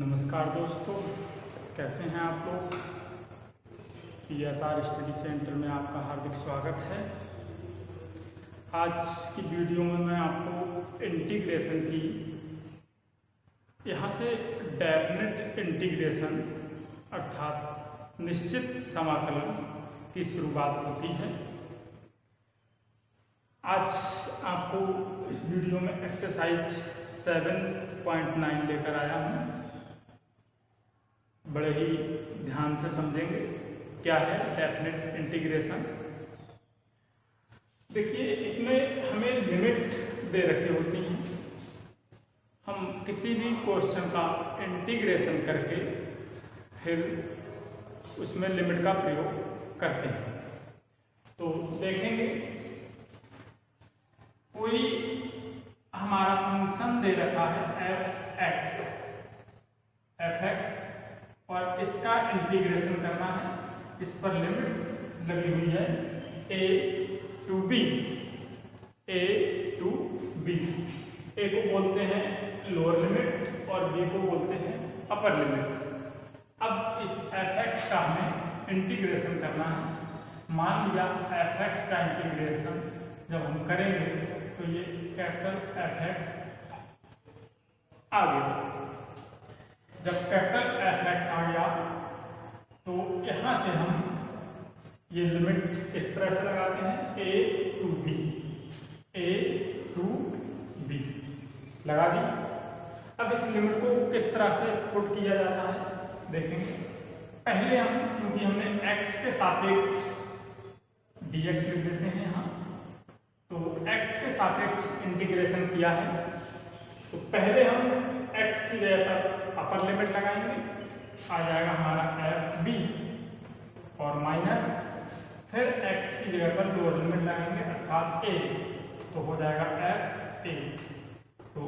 नमस्कार दोस्तों, कैसे हैं आप लोग। PSR स्टडी सेंटर में आपका हार्दिक स्वागत है। आज की वीडियो में मैं आपको इंटीग्रेशन की, यहाँ से डेफिनेट इंटीग्रेशन अर्थात निश्चित समाकलन की शुरुआत होती है। आज आपको इस वीडियो में एक्सरसाइज 7.9 लेकर आया हूँ। बड़े ही ध्यान से समझेंगे क्या है डेफिनेट इंटीग्रेशन। देखिए, इसमें हमें लिमिट दे रखी होती हैं। हम किसी भी क्वेश्चन का इंटीग्रेशन करके फिर उसमें लिमिट का प्रयोग करते हैं। तो देखेंगे, कोई हमारा फंक्शन दे रखा है f(x) और इसका इंटीग्रेशन करना है। इस पर लिमिट लगी हुई है a to b। a को बोलते हैं लोअर लिमिट और b को बोलते हैं अपर लिमिट। अब इस f(x) का हमें इंटीग्रेशन करना है। मान लिया f(x) का इंटीग्रेशन जब हम करेंगे तो ये कैपिटल f(x) आ गया। जब कैपिटल f(x) आ गया तो यहां से हम ये लिमिट इस तरह से लगाते हैं a to b लगा दी। अब इस लिमिट को किस तरह से पुट किया जाता है देखेंगे। पहले हम, क्योंकि हमने x के सापेक्ष dx लिख देते हैं यहाँ, तो x के सापेक्ष इंटीग्रेशन किया है। तो पहले हम x की जगह पर अपर लिमिट लगाएंगे, आ जाएगा हमारा fb और माइनस फिर x की जगह पर लोअर लिमिट लगाएंगे अर्थात a, तो हो जाएगा fa। तो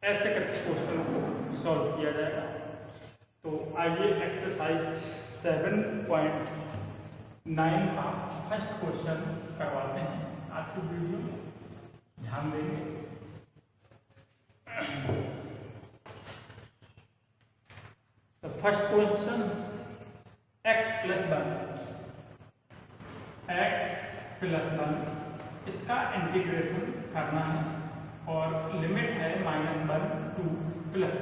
ऐसे करके क्वेश्चन को सॉल्व किया जाएगा। तो आइए एक्सरसाइज 7.9 का फर्स्ट क्वेश्चन करवाते हैं। आज की वीडियो ध्यान देंगे। तो फर्स्ट क्वेश्चन, x + 1 इसका इंटीग्रेशन करना है और लिमिट है -1 to +1।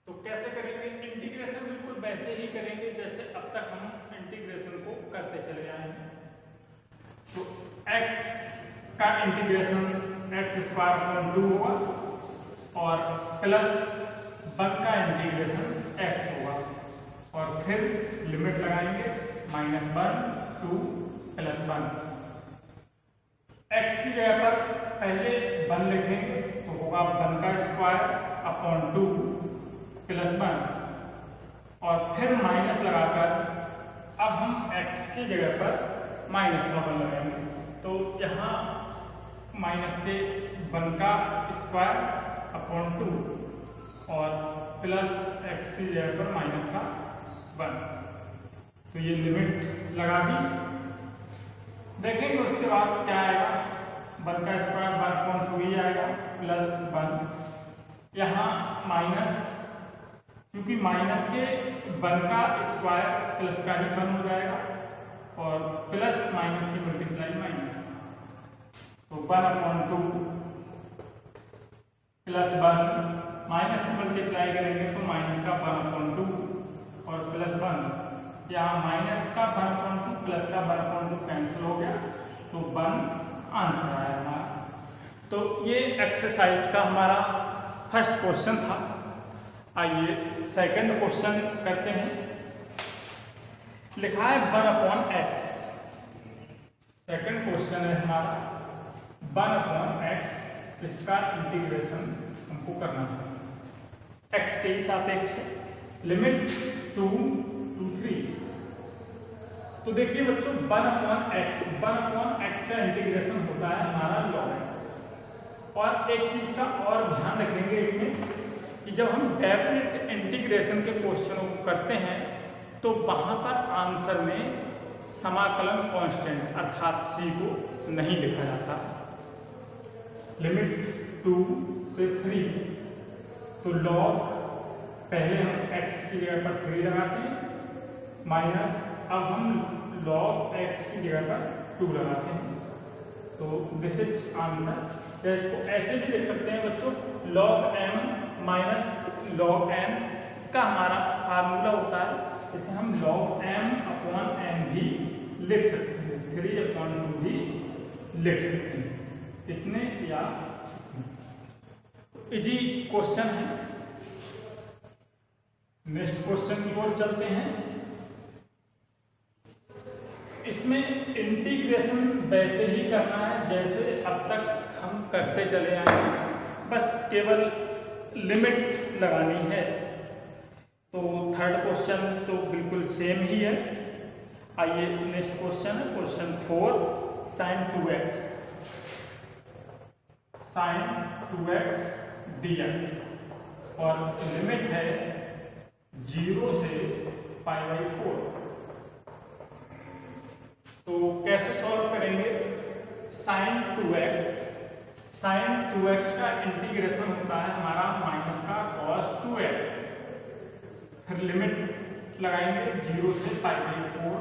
तो कैसे करेंगे इंटीग्रेशन? बिल्कुल वैसे ही करेंगे जैसे अब तक हम इंटीग्रेशन को करते चले आए हैं। तो x का इंटीग्रेशन x² होगा और +1 का इंटीग्रेशन x होगा और फिर लिमिट लगाएंगे -1 to +1। x की जगह पर पहले 1 लिखेंगे तो होगा 1² +1 और फिर माइनस लगाकर अब हम x की जगह पर -1 लगाएंगे। तो यहाँ माइनस के 1² और प्लस x की जगह पर -1। तो ये लिमिट लगा दी। देखेंगे उसके बाद क्या आएगा, 1² ही आएगा +1। यहाँ माइनस, क्योंकि माइनस के 1² प्लस का ही 1 हो जाएगा और प्लस माइनस की मल्टीप्लाई माइनस, तो 1/2 +1 माइनस से मल्टीप्लाई करेंगे तो माइनस का 1/2 और +1। यहाँ माइनस का 1/2 प्लस का 1/2 कैंसिल हो गया तो 1 आंसर आया हमारा। तो ये एक्सरसाइज का हमारा फर्स्ट क्वेश्चन था। आइए सेकंड क्वेश्चन करते हैं। लिखा है 1/x। सेकंड क्वेश्चन है हमारा 1/x, इसका इंटीग्रेशन हमको करना है। x के सापेक्ष है, लिमिट 2 to 3। तो देखिए बच्चों, 1/x का इंटीग्रेशन होता है हमारा log x। और एक चीज का और ध्यान रखेंगे इसमें कि जब हम डेफिनेट इंटीग्रेशन के क्वेश्चनों को करते हैं तो वहां पर आंसर में समाकलन कांस्टेंट अर्थात c को नहीं लिखा जाता। लिमिट 2 से 3 तो log पहले हम x की जगह पर 3 लगाते हैं माइनस अब हम log x की जगह पर 2 लगाते हैं। तो दिस इज आंसर। या इसको ऐसे भी लिख सकते हैं बच्चों, log m minus log n, इसका हमारा फार्मूला होता है, इसे हम log m अपॉन n भी लिख सकते हैं, 3/2 भी लिख सकते हैं। इतने या इजी क्वेश्चन है। नेक्स्ट क्वेश्चन की ओर चलते हैं। इसमें इंटीग्रेशन वैसे ही करना है जैसे अब तक हम करते चले आए हैं, बस केवल लिमिट लगानी है। तो थर्ड क्वेश्चन तो बिल्कुल सेम ही है। आइए नेक्स्ट क्वेश्चन है क्वेश्चन 4, sin 2x dx और लिमिट है 0 से π/4। तो कैसे सॉल्व करेंगे? sin 2x का इंटीग्रेशन होता है हमारा माइनस का cos 2x, फिर लिमिट लगाएंगे 0 से π/4।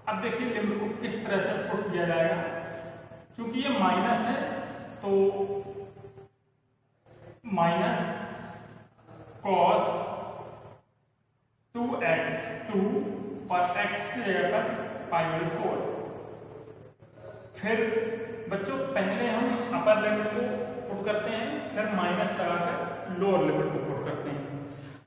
अब देखिए लिमिट को किस तरह से पुट किया जाएगा। चूंकि ये माइनस है तो माइनस cos 2x 2 और x की जगह पर π/4। फिर बच्चों पहले हम अपर लिमिट को पुट करते हैं, फिर माइनस लगाकर लोअर लिमिट को पुट करते हैं।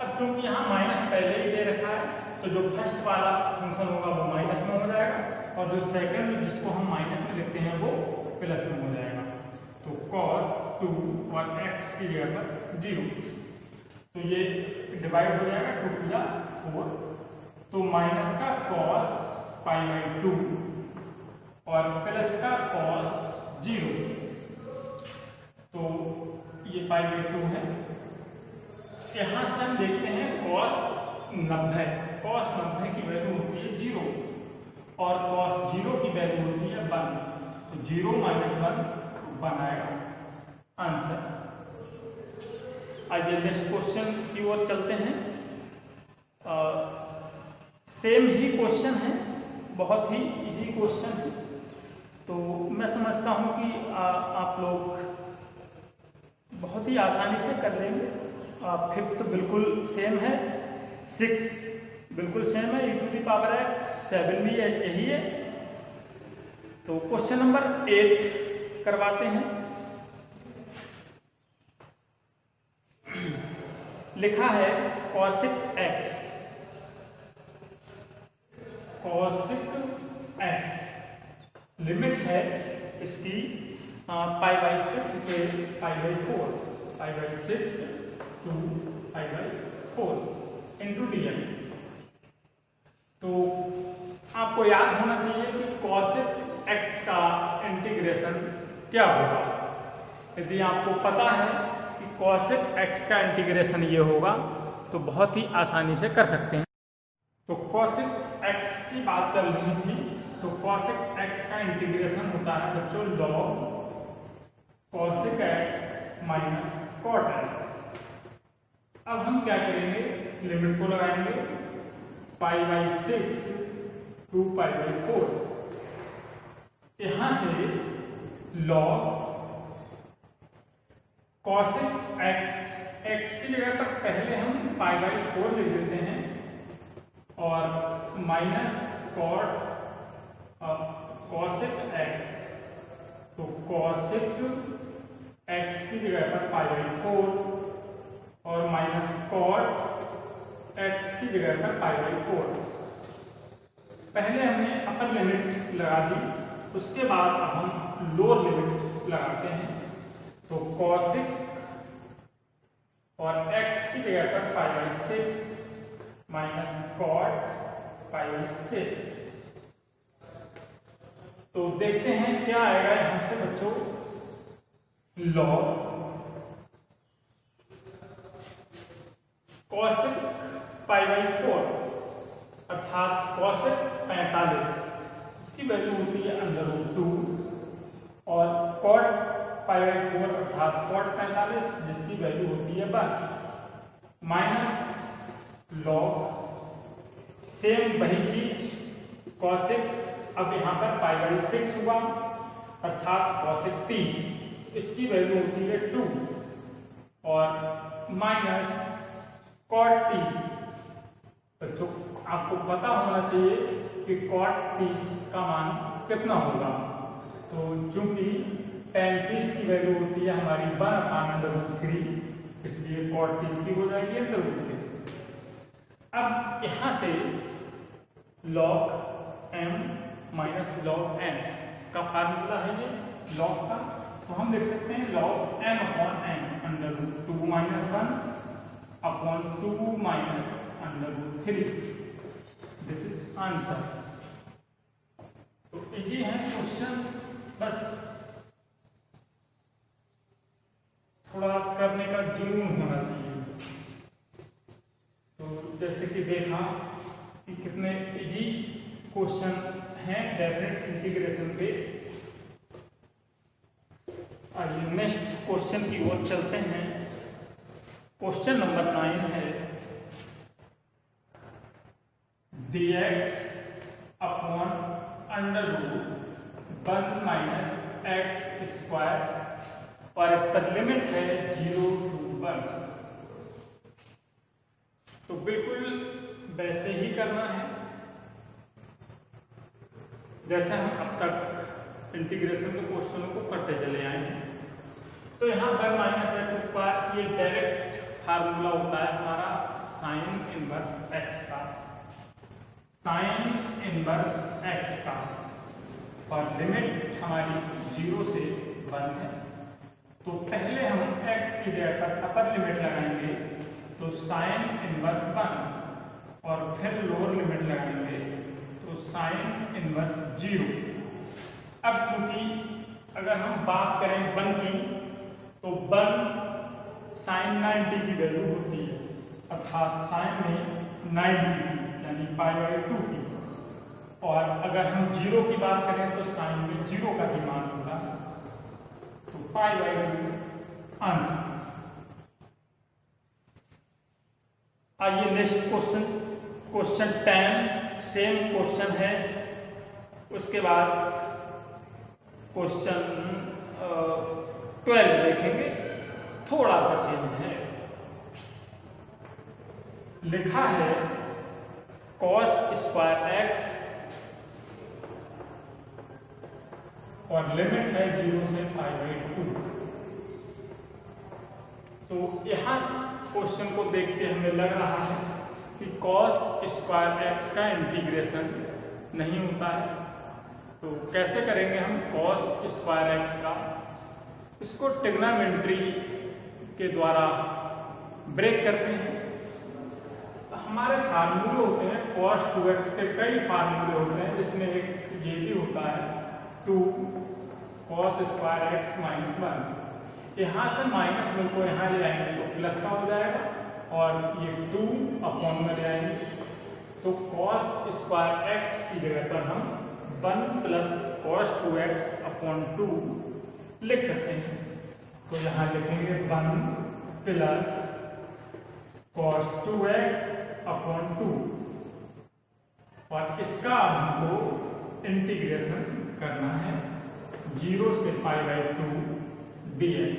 अब चूंकि यहाँ माइनस पहले ही दे रखा है तो जो फर्स्ट वाला फंक्शन होगा वो माइनस में हो जाएगा और जो सेकंड जिसको हम माइनस में लिखते हैं वो प्लस में हो जाएगा। तो cos 2 और x की जगह पर 0, तो ये डिवाइड हो जाएगा 2 या 4। तो माइनस का cos π/2 और प्लस का cos 0, तो ये π/2 है। यहां से हम देखते हैं cos 90 की वैल्यू होती है 0 और cos 0 की वैल्यू होती है 1, तो 0 - 1 आएगा आंसर। आइए नेक्स्ट क्वेश्चन की ओर चलते हैं। सेम ही क्वेश्चन है, बहुत ही इजी क्वेश्चन है, तो मैं समझता हूं कि आप लोग बहुत ही आसानी से कर लेंगे। फिफ्थ बिल्कुल सेम है, 6 बिल्कुल सेम है, e⁻x 7 भी यही है। तो क्वेश्चन नंबर 8 करवाते हैं। लिखा है cosec x लिमिट है इसकी π/6 से π/4, π/6 to π/4 into dx। तो आपको याद होना चाहिए कि cosec x का इंटीग्रेशन क्या होगा। यदि आपको पता है कि cosec x का इंटीग्रेशन ये होगा तो बहुत ही आसानी से कर सकते हैं। तो cosec x की बात चल रही थी, तो cosec x का इंटीग्रेशन होता है बच्चों log cosec x minus cot x। अब हम क्या करेंगे, लिमिट को लगाएंगे π/6 to π/4। यहां से log cosec x की जगह पर पहले हम π/4 लिख देते हैं और माइनस cosec x, तो cosec x की जगह पर π/4 और माइनस cot x की जगह पर π/4। पहले हमने अपर लिमिट लगा दी, उसके बाद अब हम लोअर लिमिट लगाते हैं। तो cosec और x की जगह पर π/6 माइनस cot π/6। तो देखते हैं क्या आएगा यहां से बच्चों, log cosec π/4 अर्थात cosec 45, इसकी वैल्यू होती है √2 और cot π/4 अर्थात cot 45 जिसकी वैल्यू होती है 1 माइनस लॉग सेम वही चीज cosec अब यहाँ पर π/6 हुआ अर्थात cosec 30 इसकी वैल्यू होती है 2 और माइनस cot 30 बच्चों आपको पता होना चाहिए कि cot 30 का मान कितना होगा। तो चूंकि tan 30 की वैल्यू होती है हमारी 1/√3 इसलिए cot 30 की हो जाएगी √3। अब यहां से log m minus log n इसका फार्मूला है ये log का, तो हम लिख सकते हैं log m/n √2 - 1/2 - √3। This is answer. तो इजी है क्वेश्चन, बस थोड़ा करने का जुनून होना चाहिए। तो जैसे कि देखा कि कितने इजी क्वेश्चन हैं डेफिनेट इंटीग्रेशन पे। आइए नेक्स्ट क्वेश्चन की ओर चलते हैं। क्वेश्चन नंबर 9 है dx अपॉन √1 - x² और इस पर लिमिट है 0 to 1। तो बिल्कुल वैसे ही करना है जैसे हम अब तक इंटीग्रेशन के क्वेश्चनों को करते चले आए हैं। तो यहाँ 1 - x² ये डायरेक्ट फार्मूला होता है हमारा साइन इनवर्स x का, साइन इनवर्स x का, और लिमिट हमारी 0 से 1 है। तो पहले हम x की जगह पर अपर लिमिट लगाएंगे तो साइन इनवर्स 1 और फिर लोअर लिमिट लगाएंगे तो साइन इनवर्स 0। अब चूंकि अगर हम बात करें 1 की तो 1 साइन 90 की वैल्यू होती है अर्थात साइन में 90 यानी π/2 की, और अगर हम 0 की बात करें तो साइन में 0 का ही मान होगा तो π/2 आंसर। आइए next question, question 10 same question है। उसके बाद क्वेश्चन 12 देखेंगे, थोड़ा सा चेंज है। लिखा है cos² x और लिमिट है 0 से π/2। तो यहां क्वेश्चन को देख के हमें लग रहा है कि cos² x का इंटीग्रेशन नहीं होता है। तो कैसे करेंगे हम cos² x का? इसको ट्रिग्नोमेट्री के द्वारा ब्रेक करते हैं। हमारे फार्मूले होते हैं cos 2x के कई फार्मूले होते हैं, जिसमें एक ये भी होता है 2 cos² x - 1। यहाँ से माइनस में को यहाँ ले आएंगे तो प्लस का हो जाएगा और ये 2 अपॉन में ले आएंगे तो cos² x की jगह पर हम 1 + cos 2x अपॉन 2 लिख सकते हैं। तो यहाँ लिखेंगे 1 + cos 2x अपॉन 2 और इसका हमको इंटीग्रेशन करना है 0 से π/2 dx।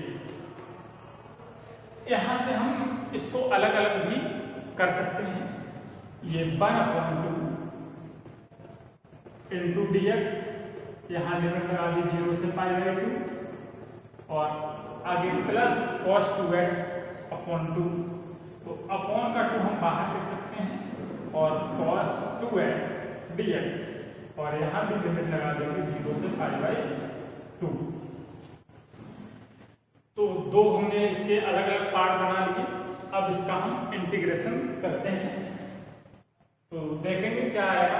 यहां से हम इसको अलग अलग भी कर सकते हैं। ये 1/2 इंटू dx, यहाँ लिमिट लगा दी 0 से π/2 और आगे प्लस cos 2x अपॉन 2। तो अपॉन का 2 हम बाहर लिख सकते हैं और cos 2x dx और यहां भी लिमिट लगा देंगे 0 से π/2। तो दो हमने इसके अलग अलग पार्ट बना लिए। अब इसका हम इंटीग्रेशन करते हैं तो देखेंगे क्या आएगा।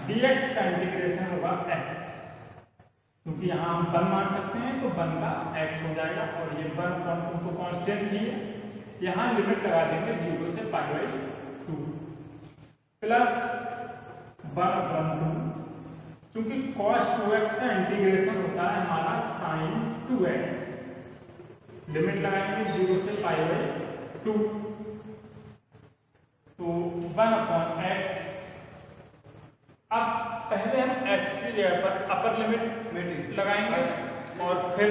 dx का इंटीग्रेशन होगा x, क्योंकि यहाँ हम 1 मान सकते हैं तो 1 का x हो जाएगा और ये 1/2 तो कांस्टेंट ही है। यहाँ लिमिट लगा देंगे 0 से π/2 प्लस 1/2, क्योंकि cos 2x का इंटीग्रेशन होता है हमारा sin 2x लिमिट लगाएंगे 0 से π/2, तो 1/x। अब पहले हम x की जगह पर अपर लिमिट लगाएंगे और फिर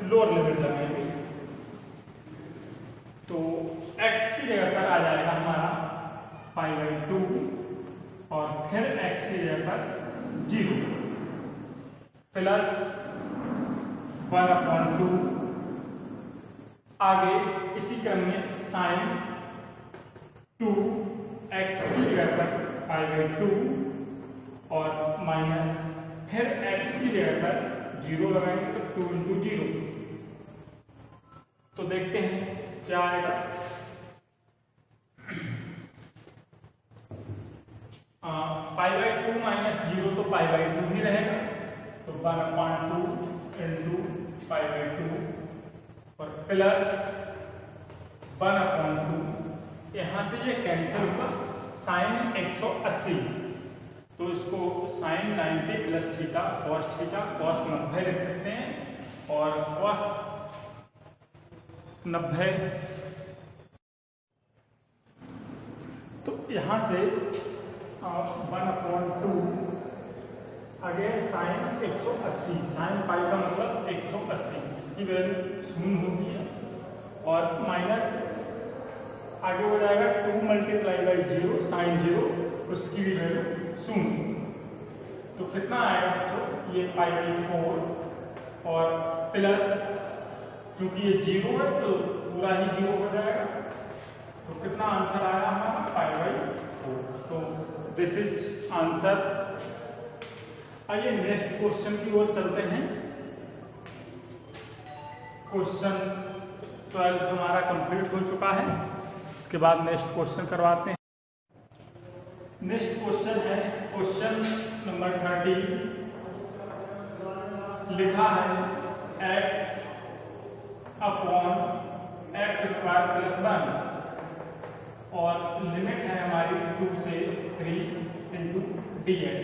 लोअर लिमिट लगाएंगे। तो x की जगह पर आ जाएगा हमारा π/2 और फिर x की जगह पर 0 प्लस 1/2। आगे इसी क्रम में साइन 2x की जगह पर π/2 और माइनस फिर x की जगह पर 0 लगाएंगे तो 2 × 0। तो देखते हैं क्या आएगा। π/2 माइनस 0 तो π/2 ही रहेगा, तो 1/2 × π/2 और प्लस 1/2। यहां से ये कैंसिल होगा, साइन 180 तो इसको साइन 90 प्लस थीटा कॉस 90 लिख सकते हैं और कॉस 90। तो यहाँ से 1/2 आगे साइन 180, साइन पाई का मतलब 180, इसकी वैल्यू 0 होगी है और माइनस आगे हो जाएगा 2 × 0 साइन 0, उसकी भी वैल्यू 0। तो कितना आएगा बच्चों, ये π/4 और प्लस क्योंकि ये 0 है तो पूरा ही 0 हो जाएगा, तो कितना आंसर आएगा हमारा π/4। तो दिस इज आंसर। आइए नेक्स्ट क्वेश्चन की ओर चलते हैं। क्वेश्चन 12 हमारा कंप्लीट हो चुका है, इसके बाद नेक्स्ट क्वेश्चन करवाते हैं। नेक्स्ट क्वेश्चन है क्वेश्चन नंबर 30। लिखा है x/(x² + 1 और लिमिट है हमारी 2 से 3 × dx।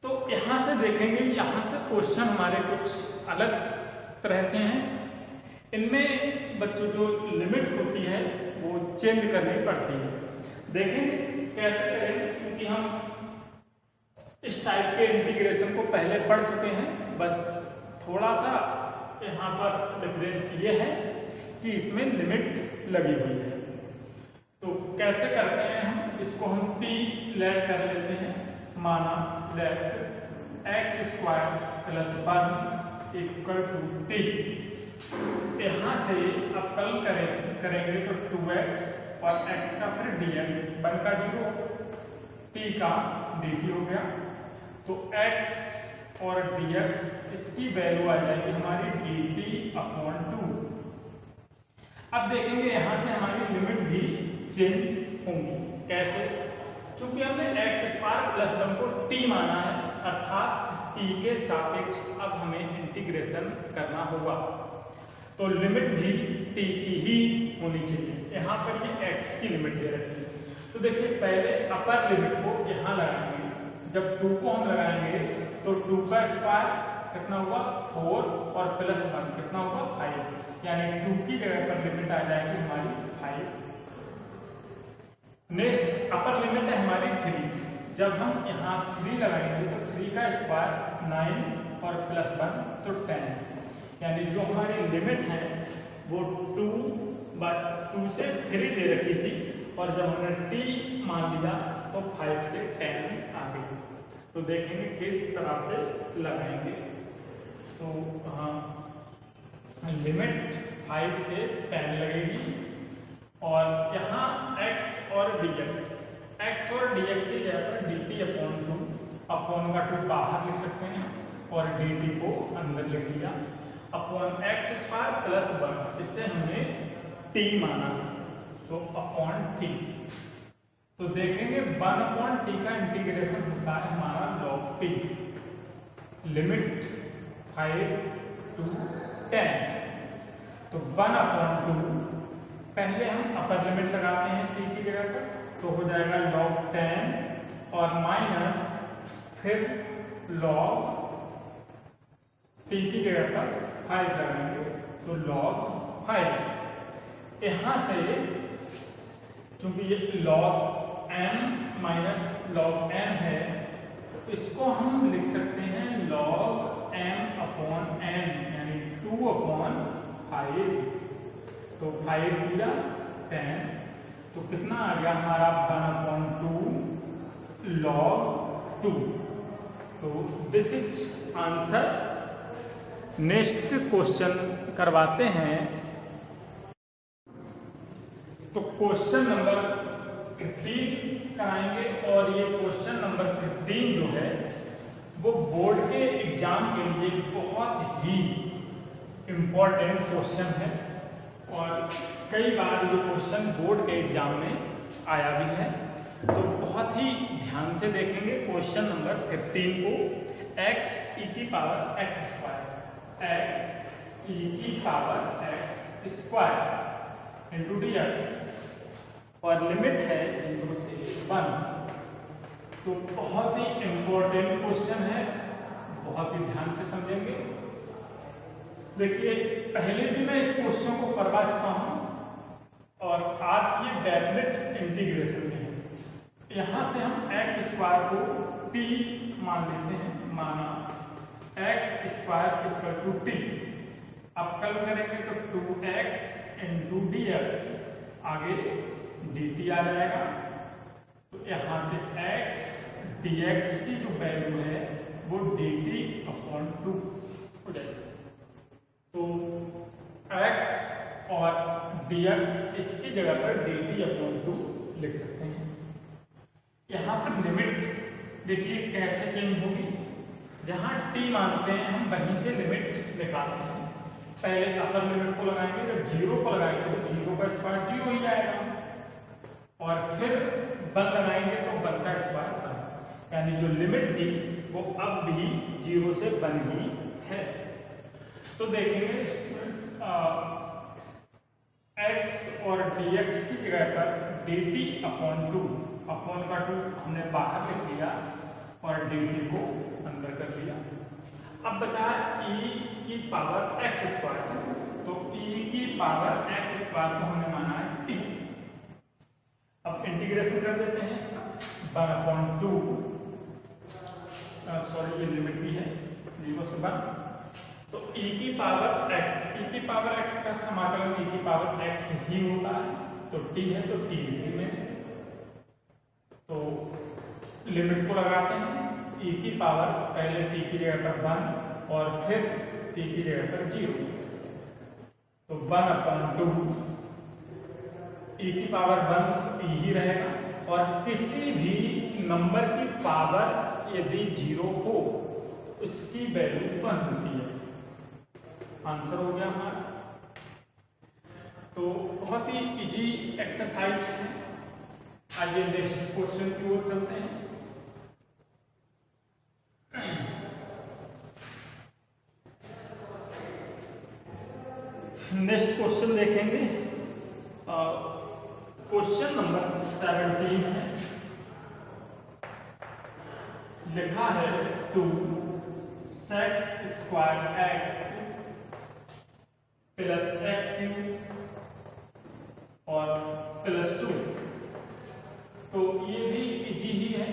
तो यहां से देखेंगे, यहां से क्वेश्चन हमारे कुछ अलग तरह से हैं। इनमें बच्चों जो लिमिट होती है वो चेंज करनी पड़ती है। देखेंगे कैसे करेंगे, क्योंकि हम इस टाइप के इंटीग्रेशन को पहले पढ़ चुके हैं। बस थोड़ा सा यहाँ पर डिफरेंस ये है कि इसमें लिमिट लगी हुई है। तो कैसे करते हैं हम इसको, हम t लेट कर लेते हैं। माना लेट x² + 1 = t। यहाँ से अब कल करेंगे तो 2x और x का फिर dx, 1 का 0 t का dt हो गया। तो x और dx इसकी वैल्यू आ जाएगी हमारी dt/2। अब देखेंगे यहाँ से हमारी लिमिट भी चेंज होंगी। कैसे? चूंकि हमने x² + 1 को t माना है, अर्थात t के सापेक्ष अब हमें इंटीग्रेशन करना होगा, तो लिमिट भी t की ही होनी चाहिए। यहाँ पर ये x की लिमिट दे रखी है, तो देखिए पहले अपर लिमिट को यहाँ लगाएंगे। जब 2 को हम लगाएंगे तो 2 का स्क्वायर कितना हुआ 4 और प्लस 1 कितना होगा 5, यानी 2 की जगह पर लिमिट आ जाएगी हमारी 5। नेक्स्ट अपर लिमिट है हमारी 3। जब हम यहाँ 3 लगाएंगे तो 3 का स्क्वायर 9 और प्लस 1 तो 10, यानी जो हमारी लिमिट है वो 2 से 3 दे रखी थी और जब हमने t मान लिया तो 5 से 10 आ गई। तो देखेंगे किस तरह से लगाएंगे। तो हाँ, लिमिट 5 से 10 लगेगी और यहाँ x और dx की जगह पर dt/2, अपॉन का 2 बाहर लिख सकते हैं और dt को अंदर लिख लिया, अपॉन x² + 1, इससे हमने t माना तो अपॉन t। तो देखेंगे 1/t का इंटीग्रेशन होता है हमारा log t, लिमिट 5 to 10। तो 1/2 पहले हम अपर लिमिट लगाते हैं t की जगह पर, तो हो जाएगा log 10 और माइनस फिर log t की जगह पर 5 लगाएंगे तो तो log 5। यहाँ से चूंकि ये log m minus log n है तो इसको हम लिख सकते हैं log m अपॉन n, यानी 2/5। तो 5 दिया 10, तो कितना आ गया हमारा 1/2 log 2। तो this is answer. Next question करवाते हैं। तो क्वेश्चन नंबर 15 कराएंगे और ये क्वेश्चन नंबर 15 जो है वो बोर्ड के एग्जाम के लिए बहुत ही इम्पोर्टेंट क्वेश्चन है और कई बार ये क्वेश्चन बोर्ड के एग्जाम में आया भी है। तो बहुत ही ध्यान से देखेंगे क्वेश्चन नंबर 15 को। x e की power x square, x e की power x square into dx और लिमिट है 0 से 1। तो बहुत ही इंपॉर्टेंट क्वेश्चन है, बहुत ही ध्यान से समझेंगे। देखिए पहले भी मैं इस क्वेश्चन को करवा चुका हूं और आज ये डेफिनेट इंटीग्रेशन में है। यहां से हम एक्स स्क्वायर को t मान लेते हैं, माना x square equal to t. अब कल करेंगे तो 2x इंटू डी एक्स, आगे dt आ जाएगा। तो यहां से x dx की जो वैल्यू है वो dt अपॉन 2 हो जाएगी। तो x और dx इसकी जगह पर dt अपॉन 2 लिख सकते हैं। यहाँ पर लिमिट देखिए कैसे चेंज होगी। जहाँ t मानते हैं हम वहीं से लिमिट निकालते हैं। पहले अपर लिमिट को लगाएंगे, जब 0 को लगाएंगे तो 0 का स्क्वायर 0 ही आएगा और फिर 1 लगाएंगे तो 1 का स्क्वायर 1, यानी जो लिमिट थी वो अब भी 0 से 1 ही है। तो देखेंगे x और dx की जगह पर dt अपॉन 2, अपॉन का 2 हमने बाहर लिख लिया और dt को अंदर कर लिया। अब बचा e की पावर x स्क्वायर, तो e की पावर x स्क्वायर को हमने माना है t। अब इंटीग्रेशन कर देते हैं इसका 1/2, सॉरी ये लिमिट भी है 0 से 1। तो e की पावर x का समाकलन e की पावर x ही होता है, तो t है तो t में। तो लिमिट को लगाते हैं, e की पावर पहले t की जगह पर 1 और फिर t की जगह पर 0। तो 1/2 e की पावर 1 t ही रहेगा और किसी भी नंबर की पावर यदि 0 हो उसकी वैल्यू 1 होती है। आंसर हो गया हमारा। तो बहुत ही इजी एक्सरसाइज है। आइए नेक्स्ट क्वेश्चन की ओर चलते हैं। नेक्स्ट क्वेश्चन देखेंगे। क्वेश्चन नंबर 17 है। लिखा है 2 sec square x plus x³ और प्लस 2। तो ये भी इजी ही है।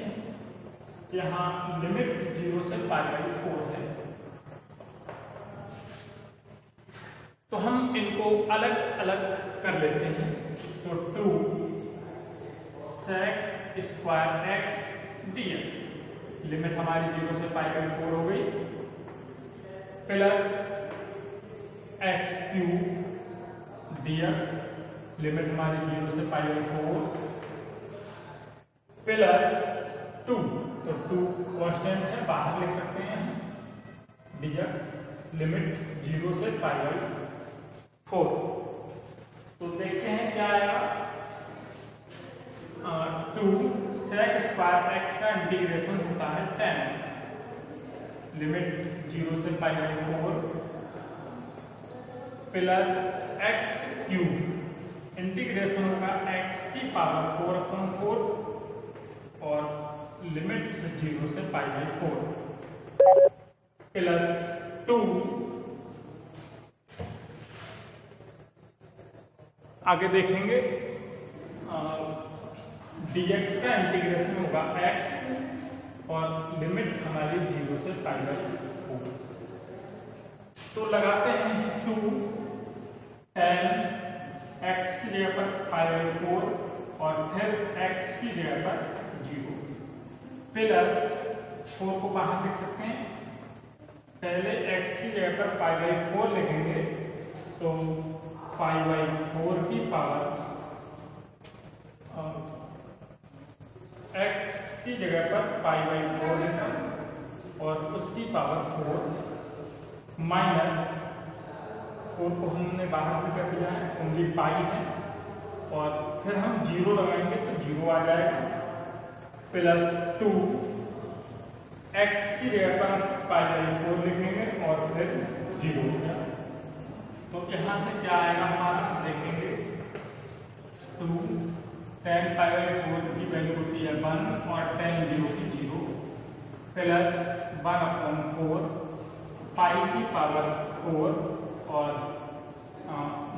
यहाँ लिमिट 0 से π/4 है। तो हम इनको अलग अलग कर लेते हैं। तो 2 sec square x dx, limit हमारी 0 से π/4 हो गई, प्लस x³ dx, लिमिट हमारी 0 से π/4, प्लस 2, तो 2 कांस्टेंट है बाहर लिख सकते हैं dx, लिमिट 0 से π/4। तो देखते हैं क्या आएगा। 2 sec स्क्वायर x का इंटीग्रेशन होता है 10x, लिमिट 0 से π/4, प्लस x³ इंटीग्रेशन होगा x की पावर 4/4 और लिमिट 0 से π/4, प्लस 2 आगे देखेंगे dx का इंटीग्रेशन होगा x और लिमिट हमारी 0 से पाई बाई 4। तो लगाते हैं 2 tan x की जगह पर पाई बाई 4 और फिर x की जगह पर 0 प्लस 4 को बाहर लिख सकते हैं। पहले x की जगह पर पाई बाई 4 लिखेंगे तो पाई बाई 4 की पावर x की जगह पर पाई बाई 4 लिखा और उसकी पावर 4 माइनस 4 को हमने बाहर भी कर दिया है, ओनली पाई है और फिर हम 0 लगाएंगे तो 0 आ जाएगा प्लस 2 x की जगह पर पाई बाई 4 लिखेंगे और फिर 0 हो जाएगा। तो यहाँ से क्या आएगा हमारा देखेंगे 2 tan पाई बाई 4 की वैल्यू होती है 1 और tan 0 की 0 प्लस 1/4 पाई की पावर 4 और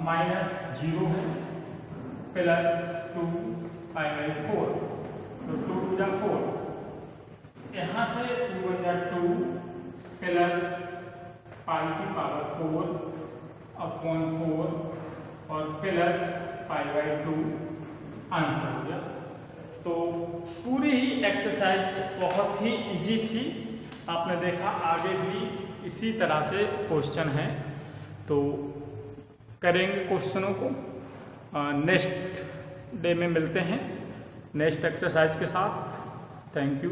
माइनस 0 है प्लस 2 पाई बाई 4 तो 2 टू 4 यहाँ से 2 1 2 प्लस पाई की पावर 4/4 और प्लस पाई बाई 2 आंसर हो गया। तो पूरी ही एक्सरसाइज बहुत ही इजी थी, आपने देखा आगे भी इसी तरह से क्वेश्चन हैं। तो करेंगे क्वेश्चनों को, नेक्स्ट डे में मिलते हैं नेक्स्ट एक्सरसाइज के साथ। Thank you.